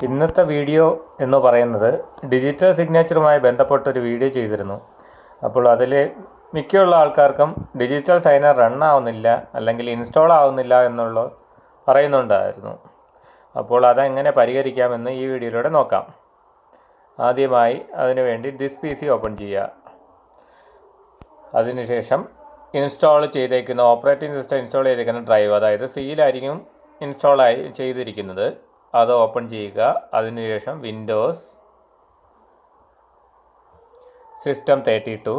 ഇന്നത്തെ വീഡിയോ എന്ന് പറയുന്നത് ഡിജിറ്റൽ സിഗ്നേച്ചറുമായി ബന്ധപ്പെട്ടൊരു വീഡിയോ ചെയ്തിരുന്നു. അപ്പോൾ അതിൽ മിക്കുള്ള ആൾക്കാർക്കും ഡിജിറ്റൽ സൈനർ റൺ ആവുന്നില്ല അല്ലെങ്കിൽ ഇൻസ്റ്റാൾ ആവുന്നില്ല എന്നുള്ള പറയുന്നുണ്ടായിരുന്നു. അപ്പോൾ അതെങ്ങനെ പരിഹരിക്കാമെന്ന് ഈ വീഡിയോയിലൂടെ നോക്കാം. ആദ്യമായി അതിനുവേണ്ടി ദിസ് PC ഓപ്പൺ ചെയ്യുക. അതിനുശേഷം ഇൻസ്റ്റാൾ ചെയ്തേക്കുന്ന ഓപ്പറേറ്റിംഗ് സിസ്റ്റം ഇൻസ്റ്റാൾ ചെയ്തേക്കുന്ന ഡ്രൈവ്, അതായത് സിയിലായിരിക്കും ഇൻസ്റ്റാൾ ചെയ്തിരിക്കുന്നത്, അത് ഓപ്പൺ ചെയ്യുക. അതിനുശേഷം വിൻഡോസ് സിസ്റ്റം 32,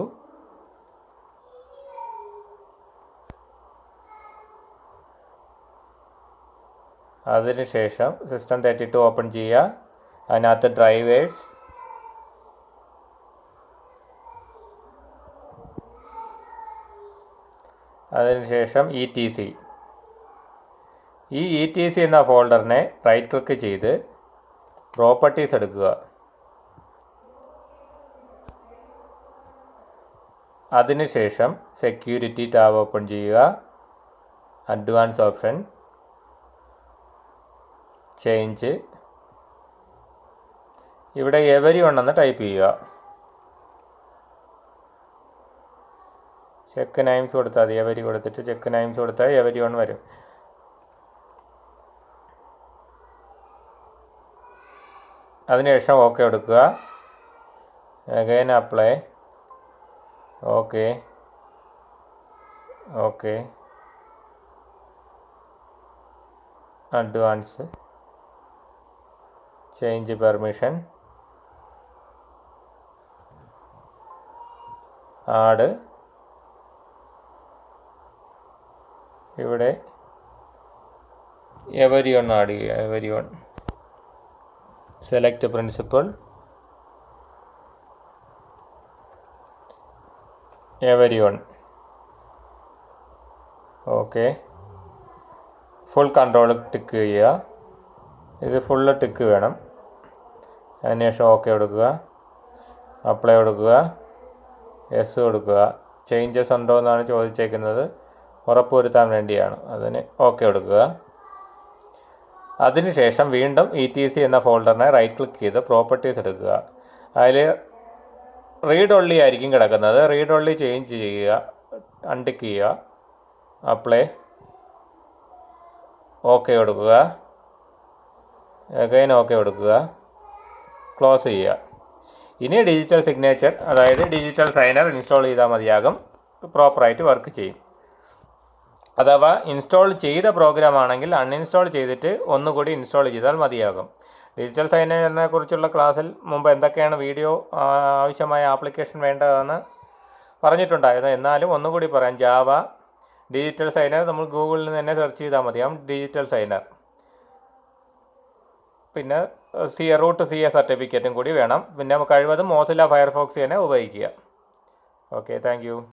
അതിനുശേഷം സിസ്റ്റം 32 ഓപ്പൺ ചെയ്യുക. അതിനകത്ത് ഡ്രൈവേഴ്സ്, അതിനുശേഷം ETC. ഈ ETC എന്ന ഫോൾഡറിനെ റൈറ്റ് ക്ലിക്ക് ചെയ്ത് പ്രോപ്പർട്ടീസ് എടുക്കുക. അതിനുശേഷം സെക്യൂരിറ്റി ടാബ് ഓപ്പൺ ചെയ്യുക. അഡ്വാൻസ് ഓപ്ഷൻ, ചേഞ്ച്, ഇവിടെ everyone എന്ന് ടൈപ്പ് ചെയ്യുക. ചെക്ക് നൈംസ് കൊടുത്താൽ മതി. എവരി കൊടുത്തിട്ട് ചെക്ക് നൈംസ് കൊടുത്താൽ everyone വരും. അതിനുശേഷം ഓക്കെ കൊടുക്കുക. Again apply, okay, okay, advance, change permission, add, ഇവിടെ everyone ആഡ് ചെയ്യുക. everyone, select principal, everyone, okay. Full control tick ചെയ്യുക. ഇത് ഫുള്ള് ടിക്ക് വേണം. അതിനുശേഷം ഓക്കെ കൊടുക്കുക. അപ്ലൈ കൊടുക്കുക. യെസ് കൊടുക്കുക. ചേഞ്ചസ് ഉണ്ടോ എന്നാണ് ചോദിച്ചേക്കുന്നത്, ഉറപ്പുവരുത്താൻ വേണ്ടിയാണ്. അതിന് ഓക്കെ കൊടുക്കുക. അതിനുശേഷം വീണ്ടും ETC എന്ന ഫോൾഡറിനെ റൈറ്റ് ക്ലിക്ക് ചെയ്ത് പ്രോപ്പർട്ടീസ് എടുക്കുക. അതിൽ റീഡ് ഒൺലി ആയിരിക്കും കിടക്കുന്നത്. റീഡ് ഒൺലി ചേഞ്ച് ചെയ്യുക, അൺടിക്ക് ചെയ്യുക. അപ്ലൈ, ഓക്കെ കൊടുക്കുക. അഗൈൻ ഓക്കെ കൊടുക്കുക. ക്ലോസ് ചെയ്യുക. ഇനി ഡിജിറ്റൽ സിഗ്നേച്ചർ, അതായത് ഡിജിറ്റൽ സൈനർ ഇൻസ്റ്റാൾ ചെയ്താൽ മതിയാകും. പ്രോപ്പറായിട്ട് വർക്ക് ചെയ്യും. അഥവാ ഇൻസ്റ്റാൾ ചെയ്ത പ്രോഗ്രാം ആണെങ്കിൽ അൺഇൻസ്റ്റാൾ ചെയ്തിട്ട് ഒന്നുകൂടി ഇൻസ്റ്റാൾ ചെയ്താൽ മതിയാകും. ഡിജിറ്റൽ സൈനറിനെ കുറിച്ചുള്ള ക്ലാസ്സിൽ മുമ്പ് എന്തൊക്കെയാണ് വീഡിയോ ആവശ്യമായ ആപ്ലിക്കേഷൻ വേണ്ടതെന്ന് പറഞ്ഞിട്ടുണ്ടായിരുന്നു. എന്നാലും ഒന്നുകൂടി പറയാം. ജാവ ഡിജിറ്റൽ സൈനർ നമ്മൾ ഗൂഗിളിൽ നിന്ന് തന്നെ സെർച്ച് ചെയ്താൽ മതിയാകും. ഡിജിറ്റൽ സൈനർ, പിന്നെ റൂട്ട് CA സർട്ടിഫിക്കറ്റും കൂടി വേണം. പിന്നെ കഴിവതും മോസില്ല ഫയർഫോക്സ് തന്നെ ഉപയോഗിക്കുക. Okay, thank you.